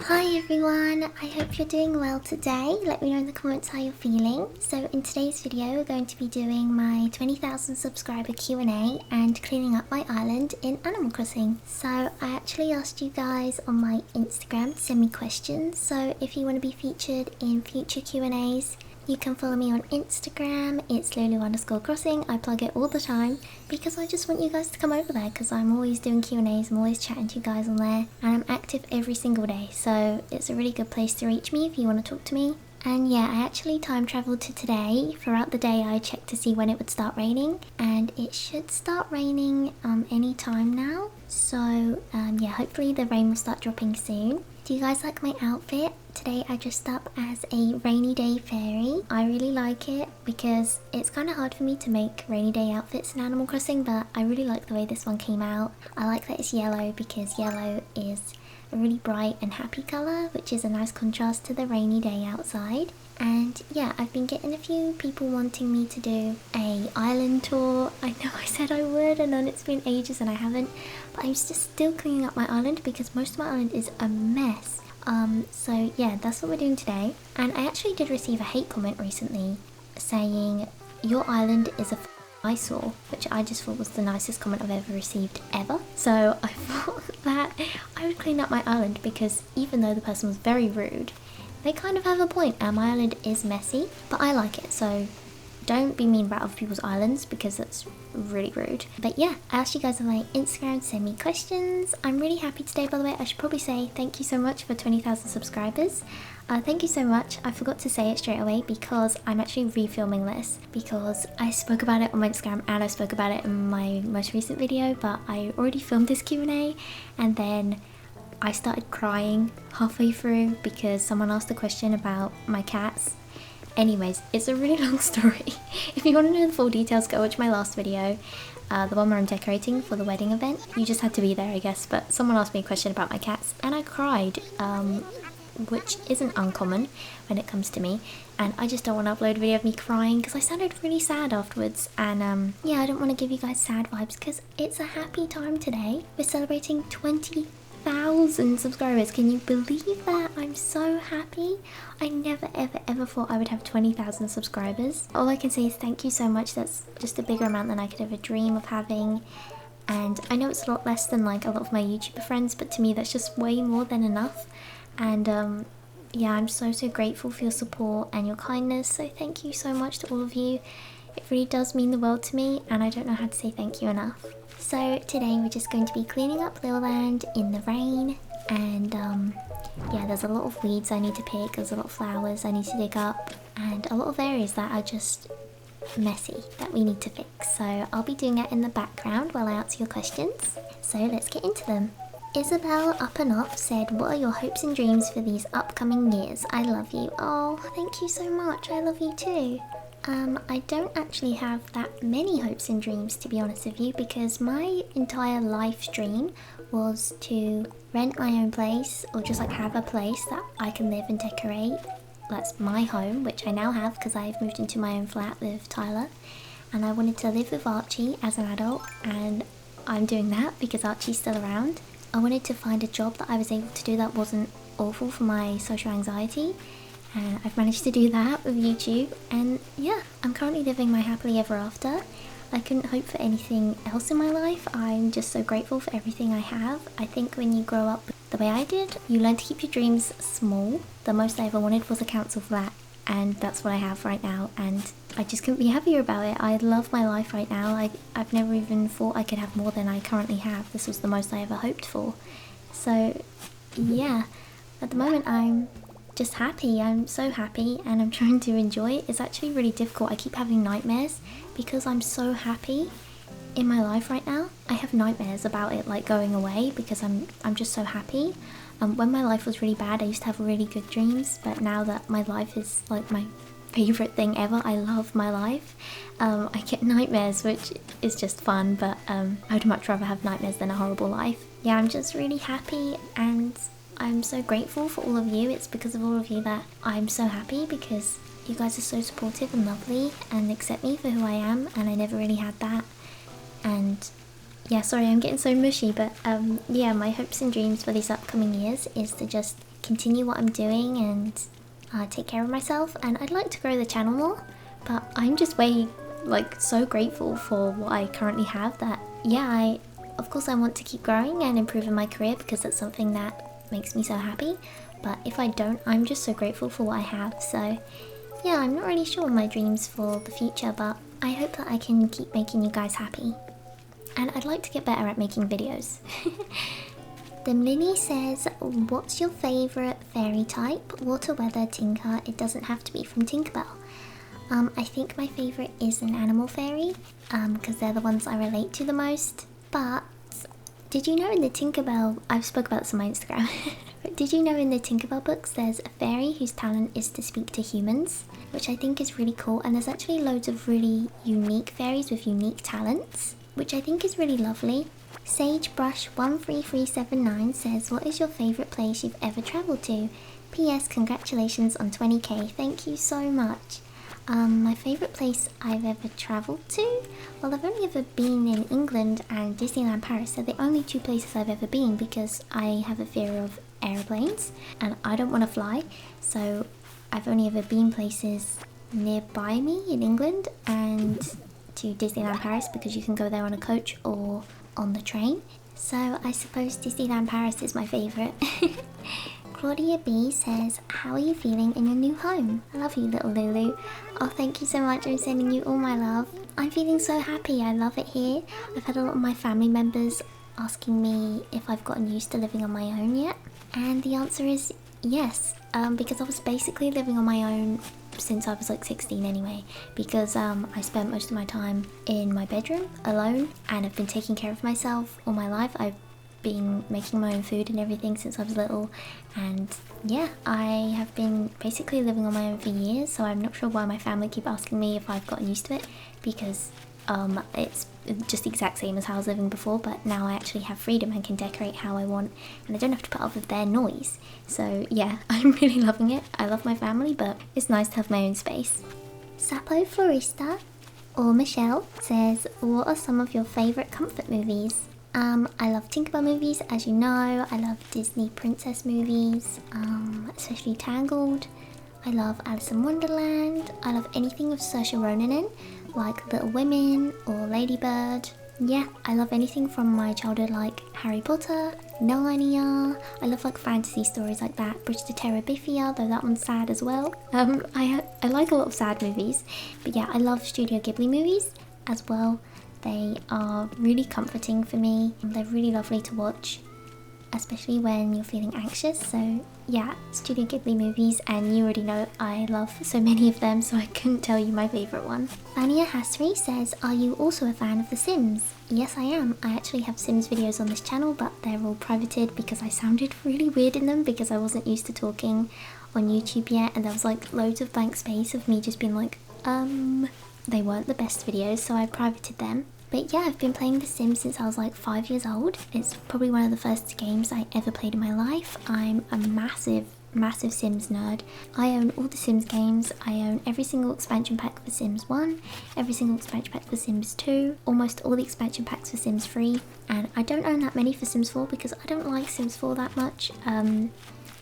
Hi everyone, I hope you're doing well today. Let me know in the comments how you're feeling. So in today's video we're going to be doing my 20,000 subscriber Q&A and cleaning up my island in Animal Crossing. So I actually asked you guys on my Instagram to send me questions, so if you want to be featured in future Q&As, you can follow me on Instagram. It's loulou_crossing. I plug it all the time because I just want you guys to come over there because I'm always doing Q&As. I'm always chatting to you guys on there and I'm active every single day. So it's a really good place to reach me if you want to talk to me. And yeah, I actually time traveled to today. Throughout the day I checked to see when it would start raining and it should start raining any time now. So yeah, hopefully the rain will start dropping soon. Do you guys like my outfit? Today I dressed up as a rainy day fairy. I really like it because it's kind of hard for me to make rainy day outfits in Animal Crossing, but I really like the way this one came out. I like that it's yellow because yellow is a really bright and happy colour, which is a nice contrast to the rainy day outside. And yeah, I've been getting a few people wanting me to do a island tour. I know I said I would and then it's been ages and I haven't, but I'm just still cleaning up my island because most of my island is a mess. So yeah, that's what we're doing today. And I actually did receive a hate comment recently saying your island is a eyesore, which I just thought was the nicest comment I've ever received ever. So I thought that I would clean up my island because even though the person was very rude, they kind of have a point. My island is messy, but I like it, so don't be mean about other people's islands because that's really rude. But yeah, I asked you guys on my Instagram to send me questions. I'm really happy today, by the way. I should probably say thank you so much for 20,000 subscribers. Thank you so much. I forgot to say it straight away because I'm actually refilming this because I spoke about it on my Instagram and I spoke about it in my most recent video, but I already filmed this Q&A and then I started crying halfway through because someone asked a question about my cats. Anyways, it's a really long story. If you want to know the full details, go watch my last video, the one where I'm decorating for the wedding event. You just had to be there, I guess, but someone asked me a question about my cats and I cried, which isn't uncommon when it comes to me, and I just don't want to upload a video of me crying because I sounded really sad afterwards, and yeah, I don't want to give you guys sad vibes because it's a happy time today. We're celebrating 20,000 subscribers. Can you believe that? I'm so happy. I never ever thought I would have 20,000 subscribers. All I can say is thank you so much. That's just a bigger amount than I could ever dream of having, and I know it's a lot less than like a lot of my YouTuber friends, but to me that's just way more than enough. And yeah, I'm so grateful for your support and your kindness, so thank you so much to all of you. It really does mean the world to me and I don't know how to say thank you enough. So today we're just going to be cleaning up Littleland in the rain, and yeah, there's a lot of weeds I need to pick, there's a lot of flowers I need to dig up, and a lot of areas that are just messy that we need to fix. So I'll be doing that in the background while I answer your questions. So let's get into them. Isabel Up and Off said, what are your hopes and dreams for these upcoming years? I love you. Oh, thank you so much. I love you too. I don't actually have that many hopes and dreams, to be honest with you, because my entire life dream was to rent my own place or just like have a place that I can live and decorate. That's my home, which I now have because I've moved into my own flat with Tyler, and I wanted to live with Archie as an adult, and I'm doing that because Archie's still around. I wanted to find a job that I was able to do that wasn't awful for my social anxiety, and I've managed to do that with YouTube, and yeah, I'm currently living my happily ever after. I couldn't hope for anything else in my life. I'm just so grateful for everything I have. I think when you grow up the way I did, you learn to keep your dreams small. The most I ever wanted was a council flat, and that's what I have right now, and I just couldn't be happier about it. I love my life right now. I've never even thought I could have more than I currently have. This was the most I ever hoped for. So yeah, at the moment I'm just happy. I'm so happy and I'm trying to enjoy it. It's actually really difficult. I keep having nightmares because I'm so happy in my life right now. I have nightmares about it like going away because I'm just so happy. When my life was really bad, I used to have really good dreams, but now that my life is like my favorite thing ever, I love my life, I get nightmares, which is just fun, but I would much rather have nightmares than a horrible life. Yeah, I'm just really happy and I'm so grateful for all of you. It's because of all of you that I'm so happy, because you guys are so supportive and lovely and accept me for who I am, and I never really had that. And yeah, sorry I'm getting so mushy, but yeah, my hopes and dreams for these upcoming years is to just continue what I'm doing and take care of myself, and I'd like to grow the channel more, but I'm just so grateful for what I currently have that, yeah, of course I want to keep growing and improving my career because that's something that makes me so happy, but if I don't, I'm just so grateful for what I have. So yeah, I'm not really sure my dreams for the future, but I hope that I can keep making you guys happy, and I'd like to get better at making videos. The Mini says, what's your favourite fairy type? Water, weather, tinker. It doesn't have to be from Tinkerbell. I think my favourite is an animal fairy, because they're the ones I relate to the most. But did you know in the Tinkerbell, I've spoke about this on my Instagram, but did you know in the Tinkerbell books there's a fairy whose talent is to speak to humans, which I think is really cool, and there's actually loads of really unique fairies with unique talents, which I think is really lovely. Sagebrush13379 says, what is your favourite place you've ever travelled to? PS, congratulations on 20k. Thank you so much. My favourite place I've ever travelled to? Well, I've only ever been in England and Disneyland Paris. They're the only two places I've ever been because I have a fear of aeroplanes and I don't want to fly. So I've only ever been places nearby me in England and to Disneyland Paris because you can go there on a coach or on the train. So I suppose Disneyland Paris is my favourite. Claudia B says, how are you feeling in your new home? I love you, little Lulu. Oh, thank you so much. I'm sending you all my love. I'm feeling so happy. I love it here. I've had a lot of my family members asking me if I've gotten used to living on my own yet. And the answer is yes, because I was basically living on my own since I was like 16 anyway, because I spent most of my time in my bedroom alone and I've been taking care of myself all my life. I've been making my own food and everything since I was little, and yeah, I have been basically living on my own for years, so I'm not sure why my family keep asking me if I've gotten used to it, because it's just the exact same as how I was living before, but now I actually have freedom and can decorate how I want and I don't have to put up with their noise. So yeah, I'm really loving it. I love my family, but it's nice to have my own space. Sapo Florista or Michelle says, what are some of your favourite comfort movies? I love Tinkerbell movies, as you know. I love Disney princess movies, especially Tangled. I love Alice in Wonderland. I love anything with Saoirse Ronan in, like Little Women or Ladybird. Yeah, I love anything from my childhood, like Harry Potter, Narnia. I love like fantasy stories like that. Bridge to Terabithia, though that one's sad as well. I like a lot of sad movies, but yeah, I love Studio Ghibli movies as well. They are really comforting for me. They're really lovely to watch, especially when you're feeling anxious. So yeah, Studio Ghibli movies, and you already know I love so many of them, so I couldn't tell you my favourite one. Fania Hasri says, are you also a fan of The Sims? Yes, I am. I actually have Sims videos on this channel, but they're all privated because I sounded really weird in them because I wasn't used to talking on YouTube yet, and there was like loads of blank space of me just being like, they weren't the best videos, so I privated them. But yeah, I've been playing The Sims since I was like 5 years old. It's probably one of the first games I ever played in my life. I'm a massive Sims nerd. I own all the Sims games. I own every single expansion pack for Sims 1, every single expansion pack for Sims 2, almost all the expansion packs for Sims 3, and I don't own that many for Sims 4 because I don't like Sims 4 that much.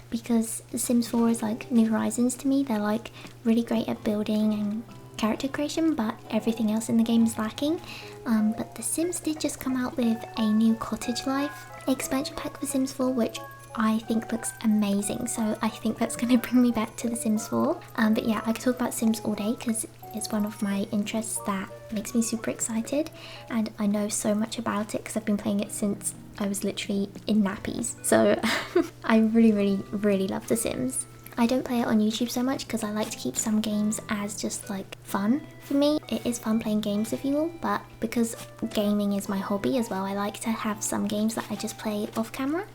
Because Sims 4 is like New Horizons to me. They're like really great at building and character creation, but everything else in the game is lacking. But The Sims did just come out with a new cottage life expansion pack for Sims 4, which I think looks amazing, so I think that's going to bring me back to The Sims 4. But yeah, I could talk about Sims all day because it's one of my interests that makes me super excited, and I know so much about it because I've been playing it since I was literally in nappies. So I really love The Sims. I don't play it on YouTube so much because I like to keep some games as just like fun for me. It is fun playing games with you all, but because gaming is my hobby as well, I like to have some games that I just play off camera.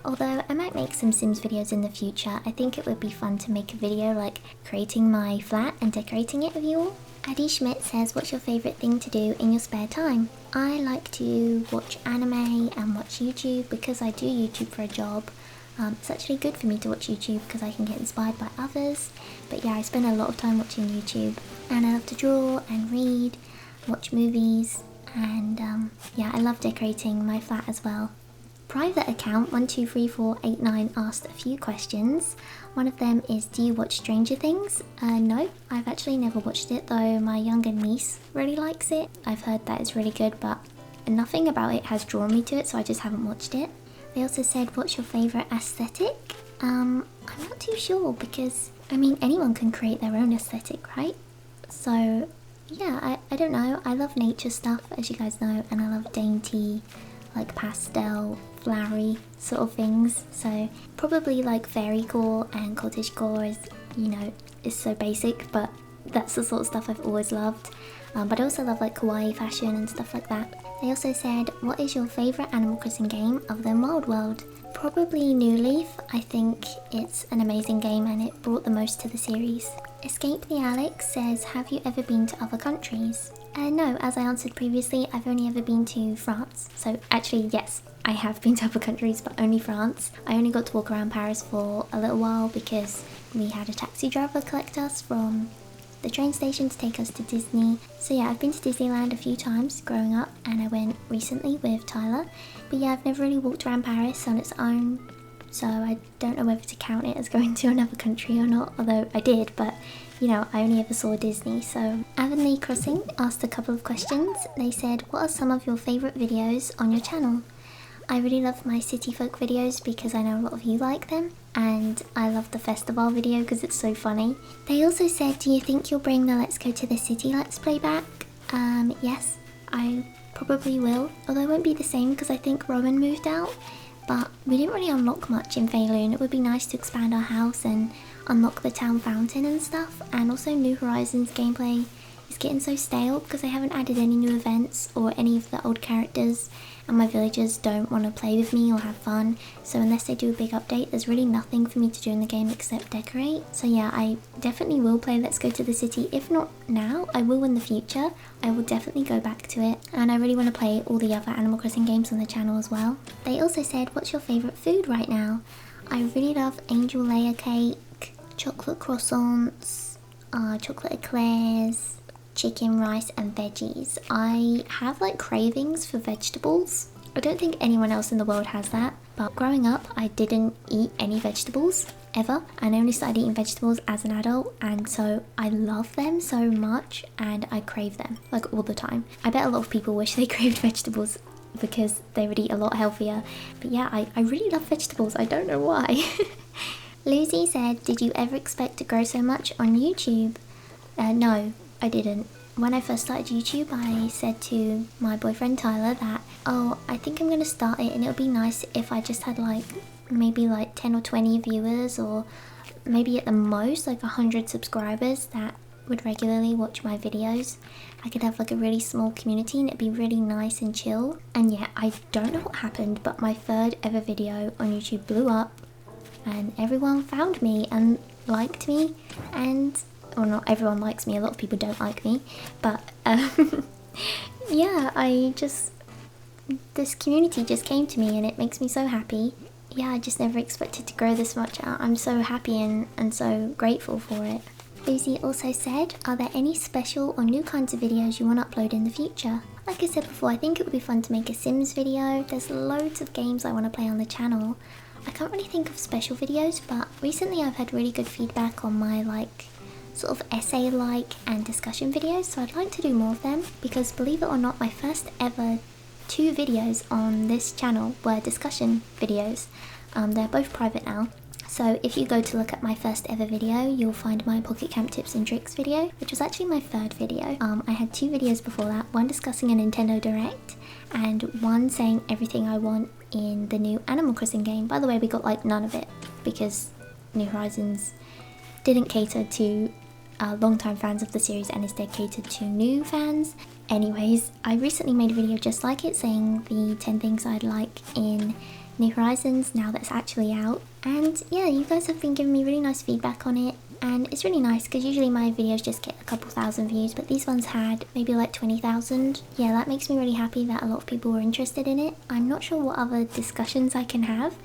Although I might make some Sims videos in the future. I think it would be fun to make a video like creating my flat and decorating it with you all. Addie Schmidt says, what's your favourite thing to do in your spare time? I like to watch anime and watch YouTube because I do YouTube for a job. It's actually good for me to watch YouTube because I can get inspired by others. But yeah, I spend a lot of time watching YouTube, and I love to draw and read, watch movies, and yeah, I love decorating my flat as well. private account 123489 asked a few questions. One of them is, do you watch Stranger Things? No, I've actually never watched it, though my younger niece really likes it. I've heard that it's really good, but nothing about it has drawn me to it, so I just haven't watched it. They also said, what's your favourite aesthetic? I'm not too sure, because I mean anyone can create their own aesthetic, right? So yeah, I don't know. I love nature stuff, as you guys know, and I love dainty, like pastel, flowery sort of things. So probably like fairycore and cottagecore is, you know, is so basic, but that's the sort of stuff I've always loved. But I also love like kawaii fashion and stuff like that. They also said, what is your favourite Animal Crossing game other than Wild World? Probably New Leaf. I think it's an amazing game and it brought the most to the series. Escape the Alex says, have you ever been to other countries? No, as I answered previously, I've only ever been to France. So actually, yes, I have been to other countries, but only France. I only got to walk around Paris for a little while because we had a taxi driver collect us from the train station to take us to Disney. So yeah, I've been to Disneyland a few times growing up, and I went recently with Tyler. But yeah, I've never really walked around Paris on its own, so I don't know whether to count it as going to another country or not, although I did, but you know, I only ever saw Disney. So Avonlea Crossing asked a couple of questions. They said, what are some of your favourite videos on your channel? I really love my city folk videos because I know a lot of you like them, and I love the festival video because it's so funny. They also said, do you think you'll bring the Let's Go to the City Let's Play back? Yes, I probably will, although it won't be the same because I think Rowan moved out, but we didn't really unlock much in Faerun. It would be nice to expand our house and unlock the town fountain and stuff, and also New Horizons gameplay is getting so stale because I haven't added any new events or any of the old characters, and my villagers don't want to play with me or have fun, so unless they do a big update, there's really nothing for me to do in the game except decorate. So yeah, I definitely will play Let's Go to the City. If not now, I will in the future. I will definitely go back to it, and I really want to play all the other Animal Crossing games on the channel as well. They also said, what's your favourite food right now? I really love angel layer cake, chocolate croissants, chocolate eclairs, chicken, rice and veggies. I have like cravings for vegetables. I don't think anyone else in the world has that, but growing up I didn't eat any vegetables ever, and I only started eating vegetables as an adult, and so I love them so much and I crave them like all the time. I bet a lot of people wish they craved vegetables because they would eat a lot healthier, but yeah, I really love vegetables. I don't know why. Lucy said, did you ever expect to grow so much on YouTube? No, I didn't. When I first started YouTube, I said to my boyfriend Tyler that, oh, I think I'm going to start it and it would be nice if I just had like maybe like 10 or 20 viewers, or maybe at the most like 100 subscribers that would regularly watch my videos. I could have like a really small community and it'd be really nice and chill. And yeah, I don't know what happened, but my third ever video on YouTube blew up and everyone found me and liked me, and well, not everyone likes me, a lot of people don't like me, but yeah, this community just came to me and it makes me so happy. Yeah, I just never expected to grow this much. I'm so happy and so grateful for it. Lucy also said, are there any special or new kinds of videos you want to upload in the future? Like I said before, I think it would be fun to make a Sims video. There's loads of games I want to play on the channel. I can't really think of special videos, but recently I've had really good feedback on my like sort of essay-like and discussion videos, so I'd like to do more of them, because believe it or not, my first ever 2 videos on this channel were discussion videos. They're both private now, so if you go to look at my first ever video, you'll find my Pocket Camp tips and tricks video, which was actually my 3rd video. I had 2 videos before that, one discussing a Nintendo Direct and one saying everything I want in the new Animal Crossing game. By the way, we got like none of it because New Horizons didn't cater to long-time fans of the series and instead catered to new fans. Anyways, I recently made a video just like it saying the 10 things I'd like in New Horizons now that it's actually out. And yeah, you guys have been giving me really nice feedback on it, and it's really nice because usually my videos just get a couple thousand views, but these ones had maybe like 20,000. Yeah, that makes me really happy that a lot of people were interested in it. I'm not sure what other discussions I can have,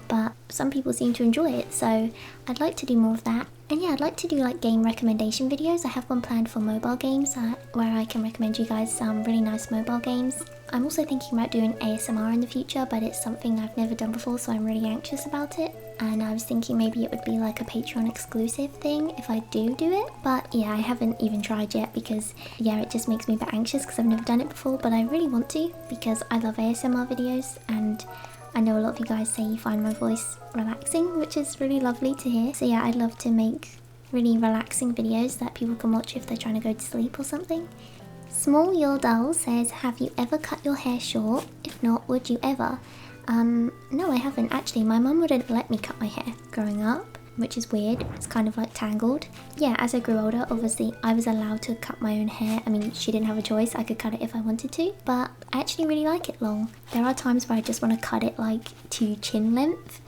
but some people seem to enjoy it, so I'd like to do more of that. And yeah, I'd like to do like game recommendation videos. I have one planned for mobile games where I can recommend you guys some really nice mobile games. I'm also thinking about doing ASMR in the future, but it's something I've never done before, so I'm really anxious about it. And I was thinking maybe it would be like a Patreon exclusive thing if I do it. But yeah, I haven't even tried yet because yeah, it just makes me a bit anxious because I've never done it before, but I really want to because I love ASMR videos, and I know a lot of you guys say you find my voice relaxing, which is really lovely to hear. So yeah, I'd love to make really relaxing videos that people can watch if they're trying to go to sleep or something. Small Your Doll says, have you ever cut your hair short? If not, would you ever? No, I haven't actually. My mum wouldn't let me cut my hair growing up, which is weird. It's kind of like tangled. Yeah, as I grew older, obviously I was allowed to cut my own hair. I mean, she didn't have a choice. I could cut it if I wanted to, but I actually really like it long. There are times where I just want to cut it like to chin length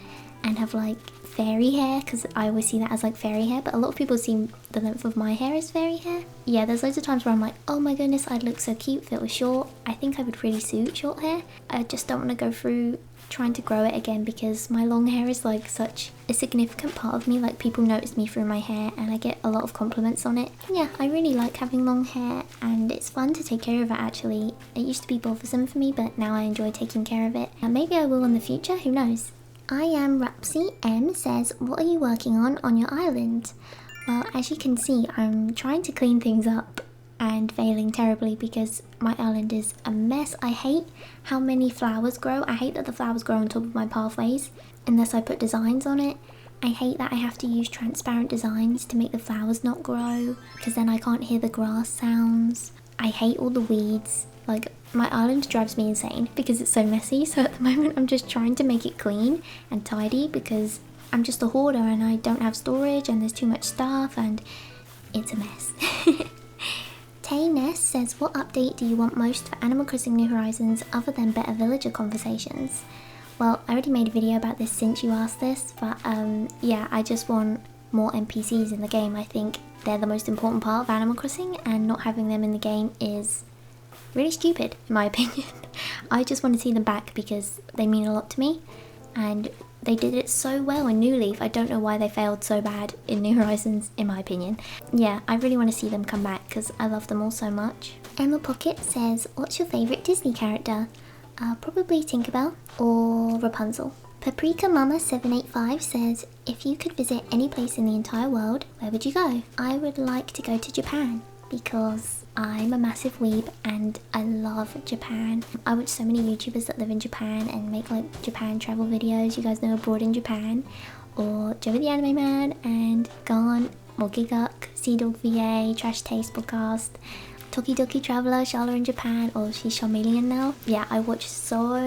and have like fairy hair, because I always see that as like fairy hair, but a lot of people see the length of my hair as fairy hair. Yeah, there's loads of times where I'm like, oh my goodness, I'd look so cute if it was short. I think I would really suit short hair. I just don't want to go through trying to grow it again because my long hair is like such a significant part of me. Like, people notice me through my hair and I get a lot of compliments on it. And yeah, I really like having long hair and it's fun to take care of it actually. It used to be bothersome for me, but now I enjoy taking care of it. And maybe I will in the future, who knows? I am Rapsy M says, what are you working on your island? Well, as you can see, I'm trying to clean things up and failing terribly because my island is a mess. I hate how many flowers grow. I hate that the flowers grow on top of my pathways unless I put designs on it. I hate that I have to use transparent designs to make the flowers not grow because then I can't hear the grass sounds. I hate all the weeds. Like, my island drives me insane because it's so messy, so at the moment I'm just trying to make it clean and tidy because I'm just a hoarder and I don't have storage and there's too much stuff and it's a mess. Tay Ness says, what update do you want most for Animal Crossing New Horizons other than better villager conversations? Well, I already made a video about this since you asked this, but yeah, I just want more NPCs in the game. I think they're the most important part of Animal Crossing, and not having them in the game is really stupid, in my opinion. I just want to see them back because they mean a lot to me, and they did it so well in New Leaf. I don't know why they failed so bad in New Horizons, in my opinion. Yeah, I really want to see them come back because I love them all so much. Emma Pocket says, what's your favourite Disney character? Probably Tinkerbell or Rapunzel. Paprika Mama 785 says, if you could visit any place in the entire world, where would you go? I would like to go to Japan because I'm a massive weeb and I love Japan. I watch so many YouTubers that live in Japan and make like Japan travel videos. You guys know Abroad in Japan, or Joey the Anime Man, and Gone, or Giguk, Sea Dog VA, Trash Taste Podcast, Toki Doki Traveler, Charlotte in Japan, or she's Charmeleon now. Yeah, I watch so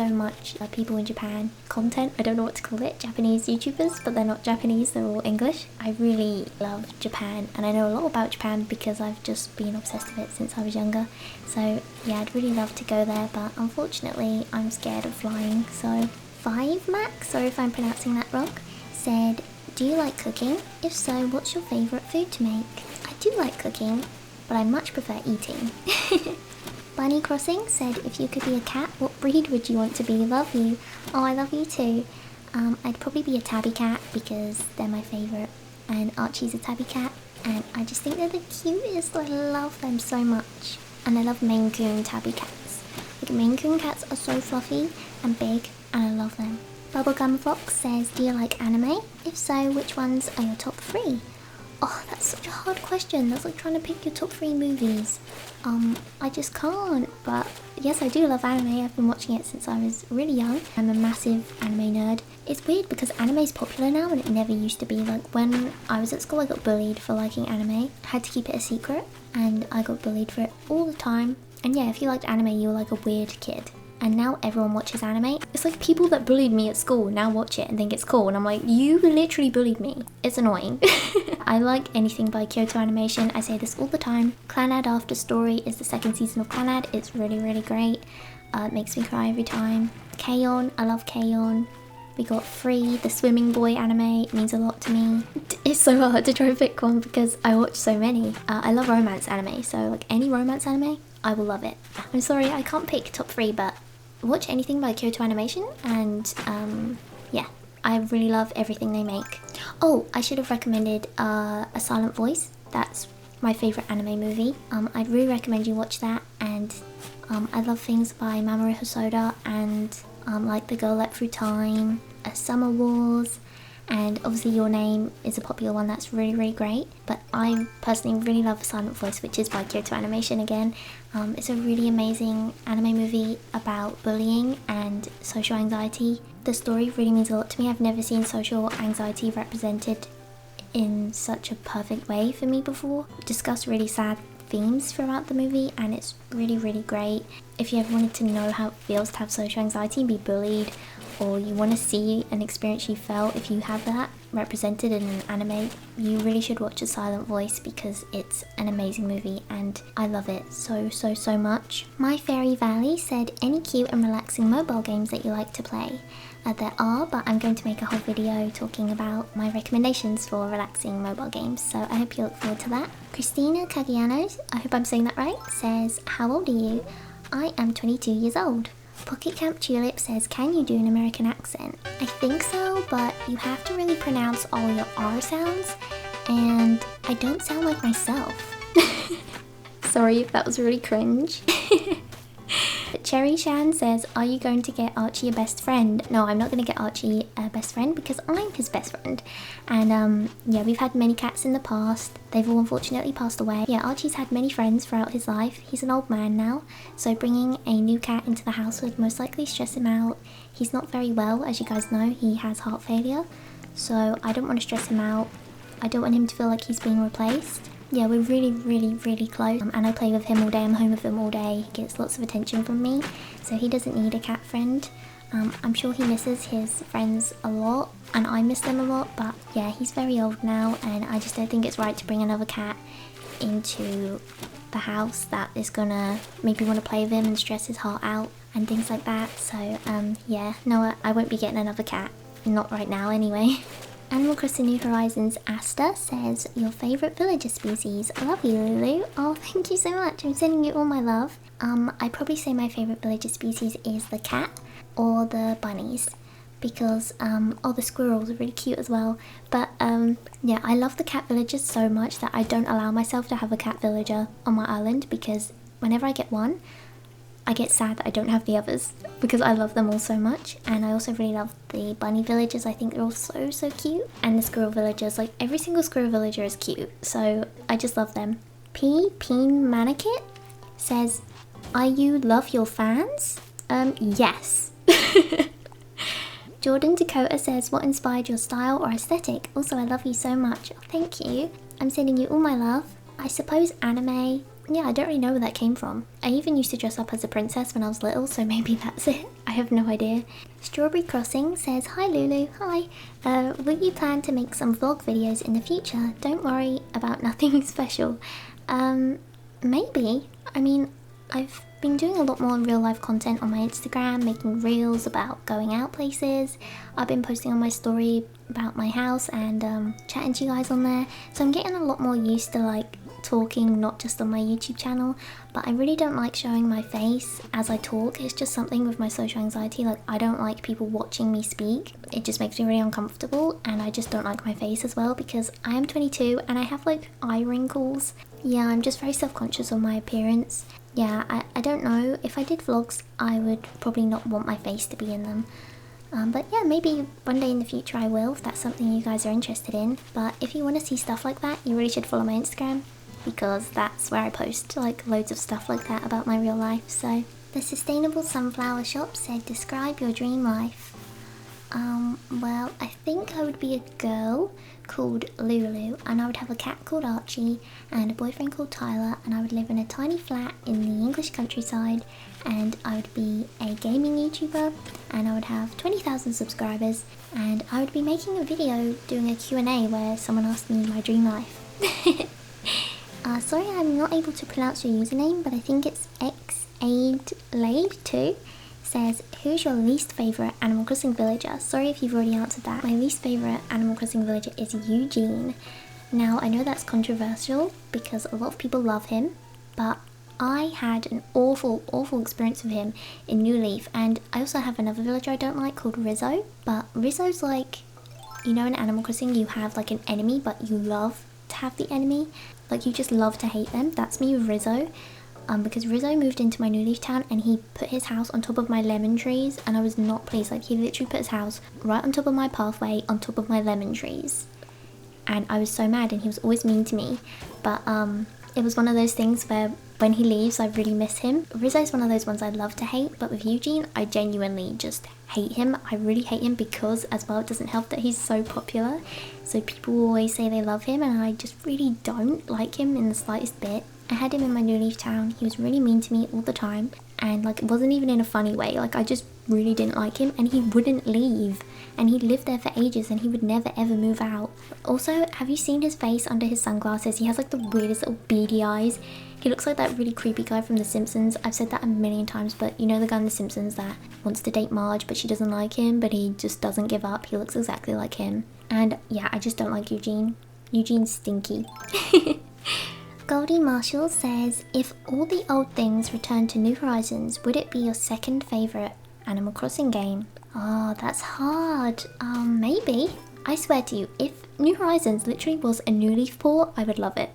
much people in Japan content. I don't know what to call it, Japanese YouTubers, but they're not Japanese, they're all English. I really love Japan, and I know a lot about Japan because I've just been obsessed with it since I was younger. So yeah, I'd really love to go there, but unfortunately I'm scared of flying. So 5 Max, sorry if I'm pronouncing that wrong, said, do you like cooking? If so, what's your favourite food to make? I do like cooking, but I much prefer eating. Bunny Crossing said, if you could be a cat, what breed would you want to be? Love you. Oh, I love you too. I'd probably be a tabby cat because they're my favourite, and Archie's a tabby cat, and I just think they're the cutest. I love them so much. And I love Maine Coon tabby cats. Like, Maine Coon cats are so fluffy and big, and I love them. Bubblegum Fox says, do you like anime? If so, which ones are your top 3? Oh, that's such a hard question. That's like trying to pick your top 3 movies. I just can't. But yes, I do love anime. I've been watching it since I was really young. I'm a massive anime nerd. It's weird because anime is popular now and it never used to be. Like, when I was at school, I got bullied for liking anime. I had to keep it a secret and I got bullied for it all the time. And yeah, if you liked anime, you were like a weird kid. And now everyone watches anime. It's like people that bullied me at school now watch it and think it's cool. And I'm like, you literally bullied me. It's annoying. I like anything by Kyoto Animation. I say this all the time. Clannad After Story is the 2nd season of Clannad. It's really, really great. It makes me cry every time. K-On! I love K-On! We got Free, the swimming boy anime. It means a lot to me. It's so hard to try and pick one because I watch so many. I love romance anime, so like any romance anime, I will love it. I'm sorry, I can't pick top 3, but watch anything by Kyoto Animation, and yeah, I really love everything they make. Oh, I should have recommended A Silent Voice. That's my favourite anime movie. I'd really recommend you watch that. And I love things by Mamoru Hosoda and like The Girl Let Through Time, Summer Wars, and obviously Your Name is a popular one that's really, really great. But I personally really love A Silent Voice, which is by Kyoto Animation again. It's a really amazing anime movie about bullying and social anxiety. The story really means a lot to me. I've never seen social anxiety represented in such a perfect way for me before. Discuss really sad themes throughout the movie, and it's really, really great. If you ever wanted to know how it feels to have social anxiety and be bullied, or you want to see an experience you felt if you have that represented in an anime, you really should watch A Silent Voice because it's an amazing movie and I love it so, so, so much. My Fairy Valley said, any cute and relaxing mobile games that you like to play? There are, but I'm going to make a whole video talking about my recommendations for relaxing mobile games, so I hope you look forward to that. Christina Cagiano, I hope I'm saying that right, says, how old are you? I am 22 years old. Pocket Camp Tulip says, can you do an American accent? I think so, but you have to really pronounce all your R sounds, and I don't sound like myself. Sorry if that was really cringe. Cherry Shan says, are you going to get Archie a best friend? No, I'm not going to get Archie a best friend because I'm his best friend. And yeah, we've had many cats in the past. They've all unfortunately passed away. Yeah, Archie's had many friends throughout his life. He's an old man now, so bringing a new cat into the house would most likely stress him out. He's not very well, as you guys know. He has heart failure, so I don't want to stress him out. I don't want him to feel like he's being replaced. Yeah, we're really, really, really close, and I play with him all day. I'm home with him all day. He gets lots of attention from me, so he doesn't need a cat friend. I'm sure he misses his friends a lot, and I miss them a lot, but yeah, he's very old now, and I just don't think it's right to bring another cat into the house that is gonna make me want to play with him and stress his heart out and things like that. So yeah, no, I won't be getting another cat. Not right now anyway. Animal Crossing New Horizons Asta says, your favourite villager species? Love you, Lulu. Oh, thank you so much. I'm sending you all my love. I'd probably say my favourite villager species is the cat or the bunnies, because oh, the squirrels are really cute as well. But yeah, I love the cat villagers so much that I don't allow myself to have a cat villager on my island, because whenever I get one, I get sad that I don't have the others because I love them all so much. And I also really love the bunny villagers. I think they're all so, so cute. And the squirrel villagers, like every single squirrel villager is cute, so I just love them. P. Peen Manakit says, are you love your fans? Yes. Jordan Dakota says, what inspired your style or aesthetic? Also, I love you so much. Oh, thank you. I'm sending you all my love. I suppose anime. Yeah, I don't really know where that came from. I even used to dress up as a princess when I was little, so maybe that's it. I have no idea. Strawberry Crossing says, hi Lulu, hi. Will you plan to make some vlog videos in the future? Don't worry about nothing special. Maybe. I mean, I've been doing a lot more real life content on my Instagram, making reels about going out places. I've been posting on my story about my house and chatting to you guys on there. So I'm getting a lot more used to like talking, not just on my YouTube channel, but I really don't like showing my face as I talk. It's just something with my social anxiety. Like, I don't like people watching me speak. It just makes me really uncomfortable, and I just don't like my face as well because I am 22 and I have like eye wrinkles. Yeah, I'm just very self-conscious on my appearance. Yeah, I don't know. If I did vlogs, I would probably not want my face to be in them. But yeah, maybe one day in the future I will, if that's something you guys are interested in. But if you want to see stuff like that, you really should follow my Instagram, because that's where I post like loads of stuff like that about my real life. So the Sustainable Sunflower Shop said, describe your dream life. Well, I think I would be a girl called Lulu, and I would have a cat called Archie and a boyfriend called Tyler, and I would live in a tiny flat in the English countryside, and I would be a gaming YouTuber, and I would have 20,000 subscribers, and I would be making a video doing a Q&A where someone asked me my dream life. Sorry I'm not able to pronounce your username, but I think it's xadelade2. Says, who's your least favourite Animal Crossing villager? Sorry if you've already answered that. My least favourite Animal Crossing villager is Eugene. Now, I know that's controversial because a lot of people love him, but I had an awful experience with him in New Leaf, and I also have another villager I don't like called Rizzo. But Rizzo's like, you know, in Animal Crossing you have like an enemy, but you love to have the enemy. Like you just love to hate them. That's me with Rizzo. Because Rizzo moved into my New Leaf town and he put his house on top of my lemon trees, and I was not pleased. Like he literally put his house right on top of my pathway, on top of my lemon trees. And I was so mad, and he was always mean to me. But it was one of those things where when he leaves I really miss him. Rizzo's one of those ones I love to hate, but with Eugene I genuinely just hate him. I really hate him because as well it doesn't help that he's so popular. So people always say they love him and I just really don't like him in the slightest bit. I had him in my New Leaf town. He was really mean to me all the time, and like it wasn't even in a funny way. Like I just really didn't like him, and he wouldn't leave, and he lived there for ages and he would never ever move out. Also, have you seen his face under his sunglasses? He has like the weirdest little beady eyes. He looks like that really creepy guy from The Simpsons. I've said that a million times, but you know the guy in The Simpsons that wants to date Marge but she doesn't like him, but he just doesn't give up. He looks exactly like him. And yeah, I just don't like Eugene. Eugene's stinky. Goldie Marshall says, if all the old things returned to New Horizons, would it be your second favourite Animal Crossing game? Oh, that's hard. Maybe. I swear to you, if New Horizons literally was a New Leaf port, I would love it.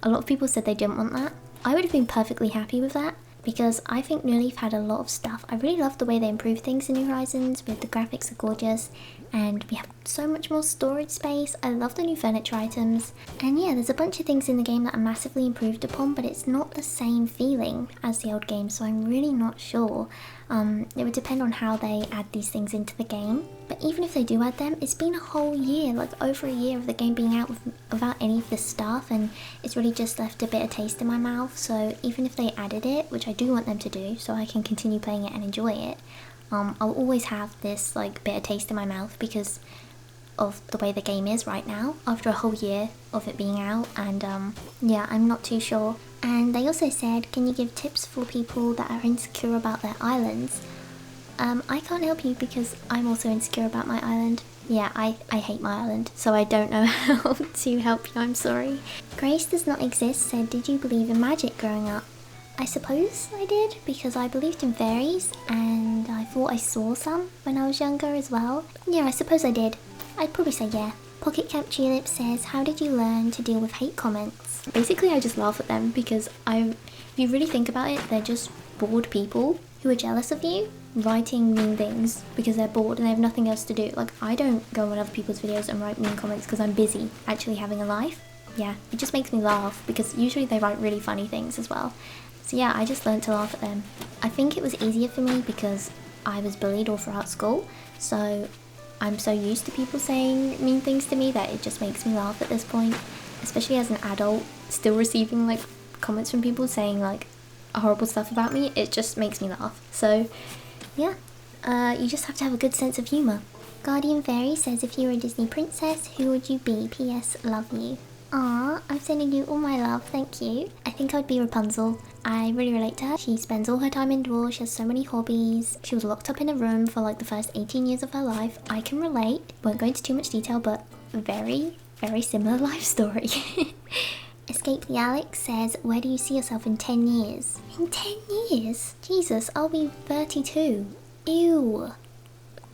A lot of people said they didn't want that. I would have been perfectly happy with that, because I think New Leaf had a lot of stuff. I really love the way they improved things in New Horizons, with the graphics are gorgeous, and we have so much more storage space. I love the new furniture items, and yeah, there's a bunch of things in the game that are massively improved upon, but it's not the same feeling as the old game, so I'm really not sure. It would depend on how they add these things into the game. But even if they do add them, it's been a whole year, like over a year of the game being out without any of this stuff, and it's really just left a bitter taste in my mouth. So even if they added it, which I do want them to do, so I can continue playing it and enjoy it, I'll always have this like bitter taste in my mouth because of the way the game is right now after a whole year of it being out. And yeah, I'm not too sure. And they also said, can you give tips for people that are insecure about their islands? I can't help you because I'm also insecure about my island. Yeah, I hate my island, so I don't know how to help you, I'm sorry. Grace Does Not Exist said, did you believe in magic growing up? I suppose I did, because I believed in fairies, and I thought I saw some when I was younger as well. Yeah, I suppose I did. I'd probably say yeah. Pocket Camp Tulip says, how did you learn to deal with hate comments? Basically, I just laugh at them because if you really think about it, they're just bored people who are jealous of you writing mean things because they're bored and they have nothing else to do. Like, I don't go on other people's videos and write mean comments because I'm busy actually having a life. Yeah, it just makes me laugh because usually they write really funny things as well. So yeah, I just learned to laugh at them. I think it was easier for me because I was bullied all throughout school, so I'm so used to people saying mean things to me that it just makes me laugh at this point. Especially as an adult, still receiving like comments from people saying like horrible stuff about me, it just makes me laugh. So yeah, you just have to have a good sense of humour. Guardian Fairy says, if you were a Disney princess, who would you be? P.S. Love you. Aww, I'm sending you all my love, thank you. I think I'd be Rapunzel. I really relate to her. She spends all her time indoors, she has so many hobbies. She was locked up in a room for like the first 18 years of her life. I can relate. Won't go into too much detail, but very, very similar life story. Escape the Alex says, where do you see yourself in 10 years? In 10 years? Jesus, I'll be 32. Ew.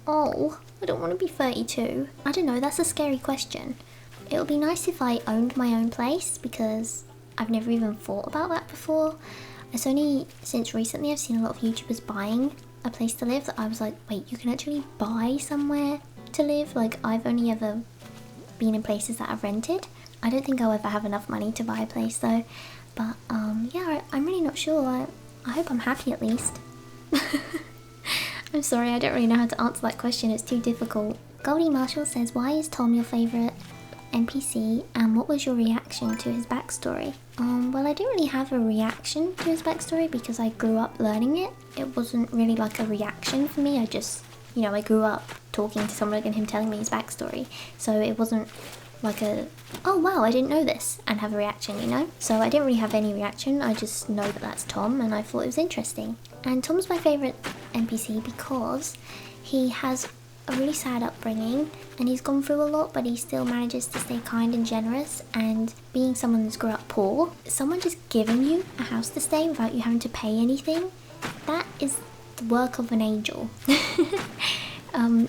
Oh, I don't want to be 32. I don't know, that's a scary question. It would be nice if I owned my own place because I've never even thought about that before. It's only since recently I've seen a lot of YouTubers buying a place to live that I was like, wait, you can actually buy somewhere to live? Like, I've only ever been in places that I've rented. I don't think I'll ever have enough money to buy a place though. But yeah, I'm really not sure. I hope I'm happy at least. I'm sorry, I don't really know how to answer that question. It's too difficult. Goldie Marshall says, why is Tom your favourite NPC, and what was your reaction to his backstory? Well, I didn't really have a reaction to his backstory because I grew up learning it. It wasn't really like a reaction for me. I just, you know, I grew up talking to someone and him telling me his backstory. So it wasn't like a, oh wow, I didn't know this, and have a reaction, you know? So I didn't really have any reaction. I just know that that's Tom and I thought it was interesting. And Tom's my favourite NPC because he has a really sad upbringing and he's gone through a lot, but he still manages to stay kind and generous. And being someone that's grew up poor, someone just giving you a house to stay without you having to pay anything, that is the work of an angel.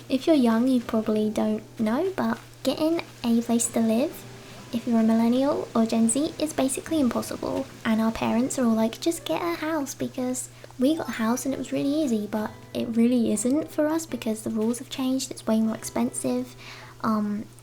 If you're young, you probably don't know, but getting a place to live, if you're a millennial or Gen Z, is basically impossible. And our parents are all like, just get a house, because we got a house and it was really easy, but it really isn't for us because the rules have changed. It's way more expensive.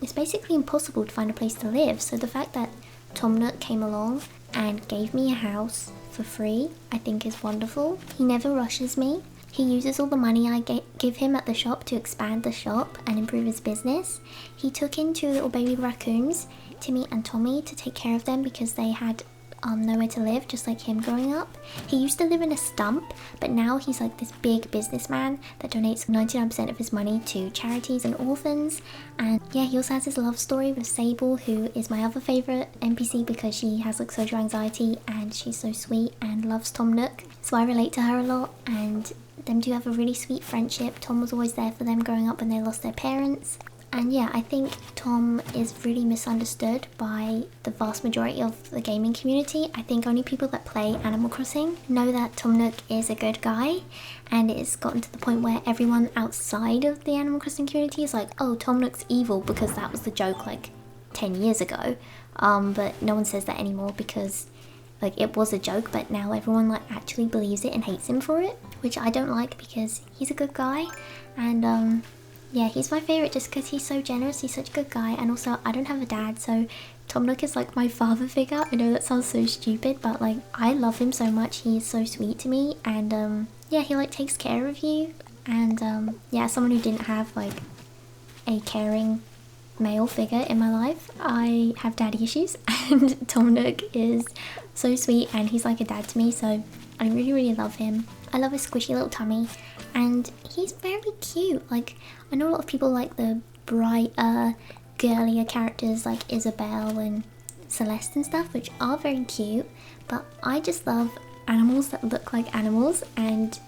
It's basically impossible to find a place to live. So the fact that Tom Nook came along and gave me a house for free, I think is wonderful. He never rushes me. He uses all the money I give him at the shop to expand the shop and improve his business. He took in 2 little baby raccoons, Timmy and Tommy, to take care of them because they had nowhere to live, just like him growing up. He used to live in a stump, but now he's like this big businessman that donates 99% of his money to charities and orphans. And yeah, he also has his love story with Sable, who is my other favourite NPC because she has like social anxiety and she's so sweet and loves Tom Nook. So I relate to her a lot, and them two have a really sweet friendship. Tom was always there for them growing up when they lost their parents. And yeah, I think Tom is really misunderstood by the vast majority of the gaming community. I think only people that play Animal Crossing know that Tom Nook is a good guy, and it's gotten to the point where everyone outside of the Animal Crossing community is like, oh, Tom Nook's evil, because that was the joke like 10 years ago. But no one says that anymore because like it was a joke, but now everyone like actually believes it and hates him for it, which I don't like because he's a good guy. And yeah, he's my favourite just because he's so generous, he's such a good guy, and also I don't have a dad, so Tom Nook is like my father figure. I know that sounds so stupid, but like I love him so much. He is so sweet to me, and yeah, he like takes care of you. And yeah, as someone who didn't have like a caring male figure in my life, I have daddy issues, and Tom Nook is so sweet and he's like a dad to me, so I really love him. I love his squishy little tummy, and he's very cute. Like, I know a lot of people like the brighter, girlier characters like Isabelle and Celeste and stuff, which are very cute, but I just love animals that look like animals, and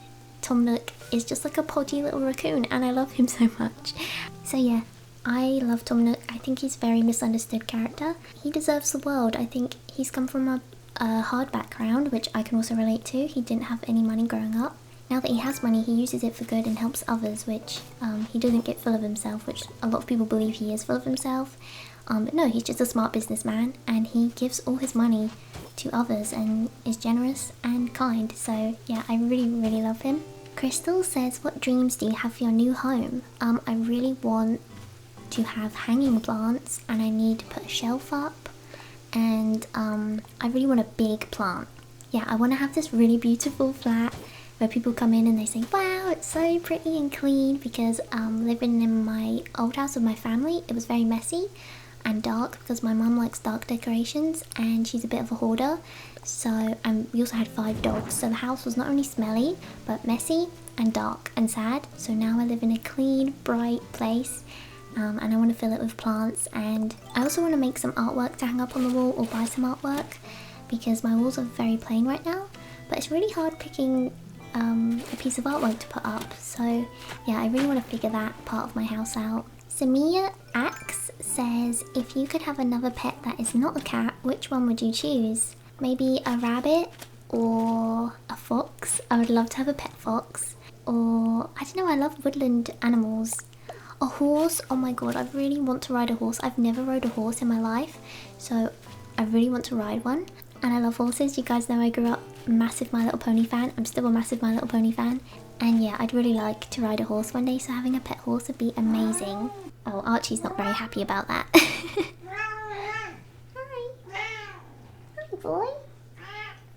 Tom Nook is just like a podgy little raccoon, and I love him so much. So yeah, I love Tom Nook. I think he's a very misunderstood character. He deserves the world. I think he's come from a hard background, which I can also relate to. He didn't have any money growing up. Now that he has money, he uses it for good and helps others, which he doesn't get full of himself, which a lot of people believe he is full of himself. But no, he's just a smart businessman, and he gives all his money to others and is generous and kind. So yeah, I really love him. Crystal says, what dreams do you have for your new home? I really want to have hanging plants, and I need to put a shelf up, and I really want a big plant. Yeah, I want to have this really beautiful flat where people come in and they say, wow, it's so pretty and clean, because living in my old house with my family, it was very messy and dark because my mum likes dark decorations and she's a bit of a hoarder. So we also had 5 dogs, so the house was not only smelly but messy and dark and sad. So now I live in a clean, bright place, and I want to fill it with plants. And I also want to make some artwork to hang up on the wall, or buy some artwork, because my walls are very plain right now, but it's really hard picking a piece of artwork to put up. So yeah, I really want to figure that part of my house out. Samia Axe says, if you could have another pet that is not a cat, which one would you choose? Maybe a rabbit or a fox. I would love to have a pet fox. Or I don't know, I love woodland animals. A horse, oh my god, I really want to ride a horse. I've never rode a horse in my life, so I really want to ride one. And I love horses. You guys know I grew up massive My Little Pony fan. I'm still a massive My Little Pony fan. And yeah, I'd really like to ride a horse one day, so having a pet horse would be amazing. Oh, Archie's not very happy about that. Hi. Hi, boy.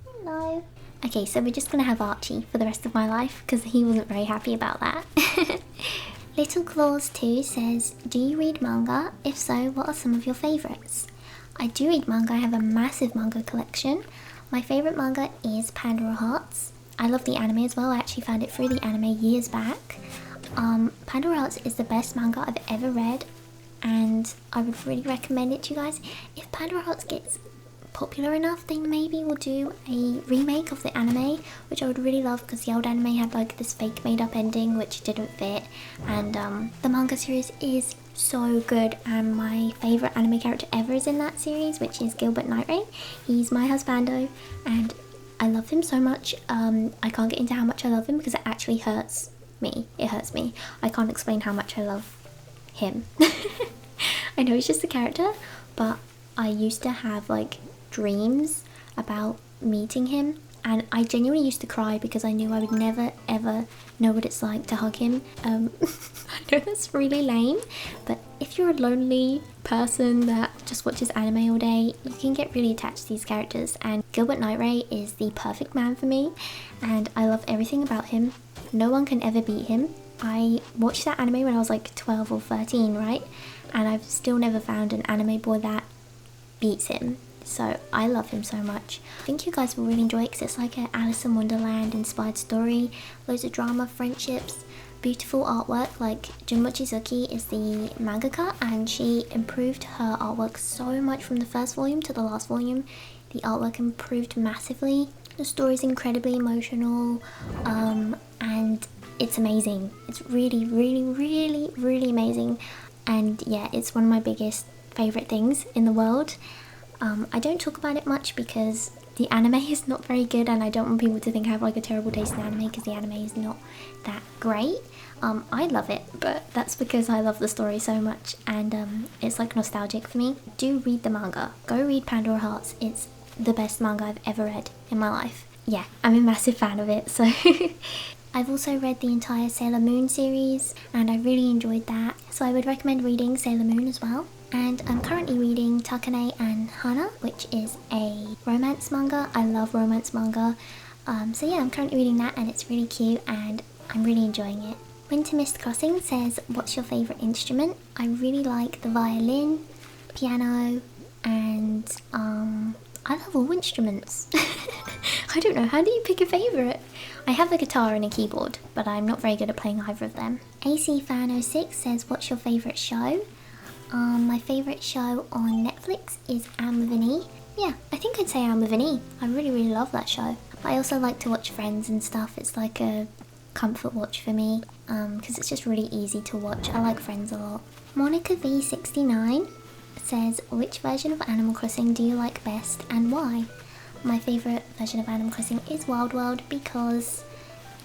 Hello. Okay, so we're just gonna have Archie for the rest of my life, because he wasn't very happy about that. Little Claus 2 says, do you read manga? If so, what are some of your favourites? I do read manga. I have a massive manga collection. My favourite manga is Pandora Hearts. I love the anime as well. I actually found it through the anime years back. Pandora Hearts is the best manga I've ever read, and I would really recommend it to you guys. If Pandora Hearts gets popular enough, they maybe will do a remake of the anime, which I would really love, because the old anime had like this fake made up ending which didn't fit, and the manga series is so good, and my favourite anime character ever is in that series, which is Gilbert Nightray. He's my husbando and I love him so much. I can't get into how much I love him because it actually hurts me. It hurts me. I can't explain how much I love him. I know he's just a character, but I used to have like dreams about meeting him, and I genuinely used to cry because I knew I would never ever know what it's like to hug him. I know that's really lame, but if you're a lonely person that just watches anime all day, you can get really attached to these characters, and Gilbert Nightray is the perfect man for me, and I love everything about him. No one can ever beat him. I watched that anime when I was like 12 or 13, right? And I've still never found an anime boy that beats him. So I love him so much. I think you guys will really enjoy it because it's like an Alice in Wonderland inspired story. Loads of drama, friendships, beautiful artwork. Like Jun Mochizuki is the mangaka, and she improved her artwork so much from the first volume to the last volume. The artwork improved massively. The story is incredibly emotional, and it's amazing. It's really, really, really, really amazing. And yeah, it's one of my biggest favourite things in the world. I don't talk about it much because the anime is not very good, and I don't want people to think I have like a terrible taste in anime, because the anime is not that great. I love it, but that's because I love the story so much, and it's like nostalgic for me. Do read the manga. Go read Pandora Hearts. It's the best manga I've ever read in my life. Yeah, I'm a massive fan of it, so I've also read the entire Sailor Moon series, and I really enjoyed that, so I would recommend reading Sailor Moon as well. And I'm currently reading Takane and Hana, which is a romance manga. I love romance manga. So yeah, I'm currently reading that, and it's really cute, and I'm really enjoying it. Winter Mist Crossing says, what's your favourite instrument? I really like the violin, piano, and I love all instruments. I don't know, how do you pick a favourite? I have a guitar and a keyboard, but I'm not very good at playing either of them. AC Fan 06 says, what's your favourite show? My favourite show on Netflix is Anne with an E. Yeah, I think I'd say Anne with an E. I really, really love that show. But I also like to watch Friends and stuff. It's like a comfort watch for me, because it's just really easy to watch. I like Friends a lot. Monica V69 says, which version of Animal Crossing do you like best and why? My favourite version of Animal Crossing is Wild World because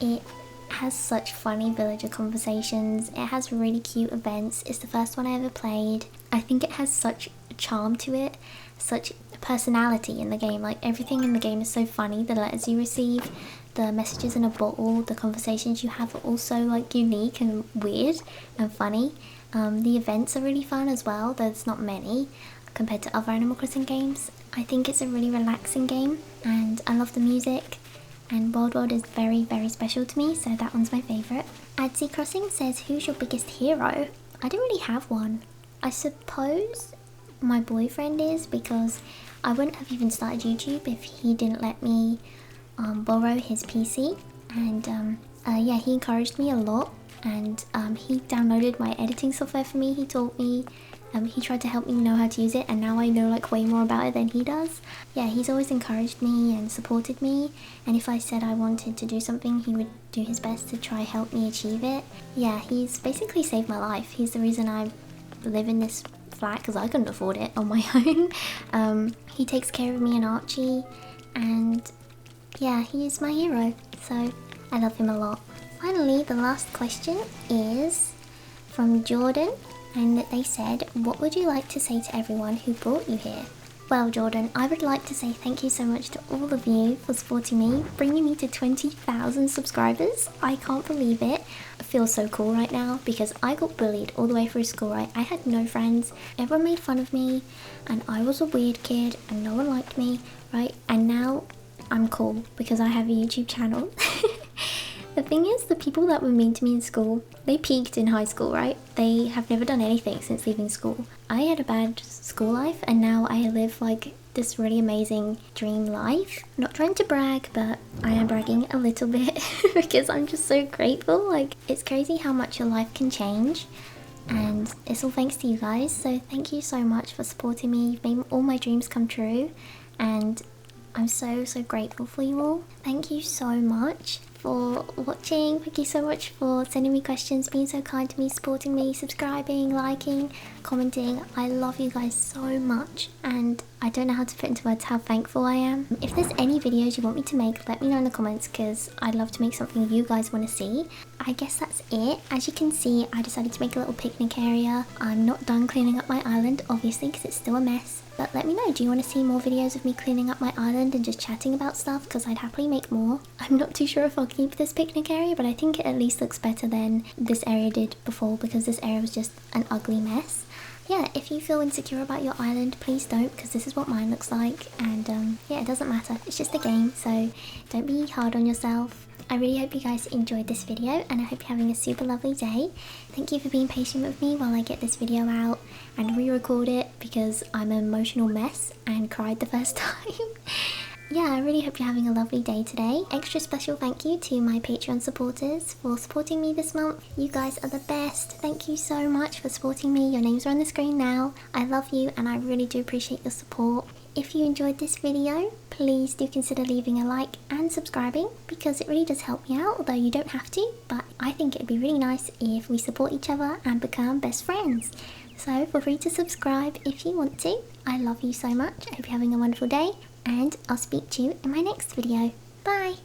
it has such funny villager conversations. It has really cute events. It's the first one I ever played. I think it has such a charm to it, such personality in the game. Like everything in the game is so funny. The letters you receive, the messages in a bottle, the conversations you have are also like unique and weird and funny. The events are really fun as well, though there's not many compared to other Animal Crossing games. I think it's a really relaxing game, and I love the music. And Wild World is very, very special to me, so that one's my favourite. Adsy Crossing says, who's your biggest hero? I don't really have one. I suppose my boyfriend is, because I wouldn't have even started YouTube if he didn't let me borrow his PC. And yeah, he encouraged me a lot, and he downloaded my editing software for me. He taught me. He tried to help me know how to use it, and now I know like way more about it than he does. Yeah, he's always encouraged me and supported me, and if I said I wanted to do something, he would do his best to try help me achieve it. Yeah, he's basically saved my life. He's the reason I live in this flat, because I couldn't afford it on my own. He takes care of me and Archie, and yeah, he's my hero, so I love him a lot. Finally, the last question is from Jordan, and they said, what would you like to say to everyone who brought you here? Well, Jordan, I would like to say thank you so much to all of you for supporting me, bringing me to 20,000 subscribers. I can't believe it. I feel so cool right now because I got bullied all the way through school, right? I had no friends, everyone made fun of me, and I was a weird kid and no one liked me, right? And now I'm cool because I have a YouTube channel. The thing is, the people that were mean to me in school, they peaked in high school, right? They have never done anything since leaving school. I had a bad school life, and now I live like this really amazing dream life. I'm not trying to brag, but I am bragging a little bit because I'm just so grateful. Like, it's crazy how much your life can change, and it's all thanks to you guys. So thank you so much for supporting me. You've made all my dreams come true, and I'm so grateful for you all. Thank you so much for watching. Thank you so much for sending me questions, being so kind to me, supporting me, subscribing, liking, commenting. I love you guys so much, and I don't know how to put into words how thankful I am. If there's any videos you want me to make, let me know in the comments, because I'd love to make something you guys want to see. I guess that's it. As you can see, I decided to make a little picnic area. I'm not done cleaning up my island, obviously, because it's still a mess. But let me know, do you want to see more videos of me cleaning up my island and just chatting about stuff? Because I'd happily make more. I'm not too sure if I'll keep this picnic area, but I think it at least looks better than this area did before, because this area was just an ugly mess. Yeah, if you feel insecure about your island, please don't, because this is what mine looks like. And yeah, it doesn't matter. It's just a game, so don't be hard on yourself. I really hope you guys enjoyed this video, and I hope you're having a super lovely day. Thank you for being patient with me while I get this video out and re-record it, because I'm an emotional mess and cried the first time. Yeah, I really hope you're having a lovely day today. Extra special thank you to my Patreon supporters for supporting me this month. You guys are the best. Thank you so much for supporting me. Your names are on the screen now. I love you, and I really do appreciate your support. If you enjoyed this video, please do consider leaving a like and subscribing, because it really does help me out, although you don't have to, but I think it'd be really nice if we support each other and become best friends. So feel free to subscribe if you want to. I love you so much. I hope you're having a wonderful day, and I'll speak to you in my next video. Bye!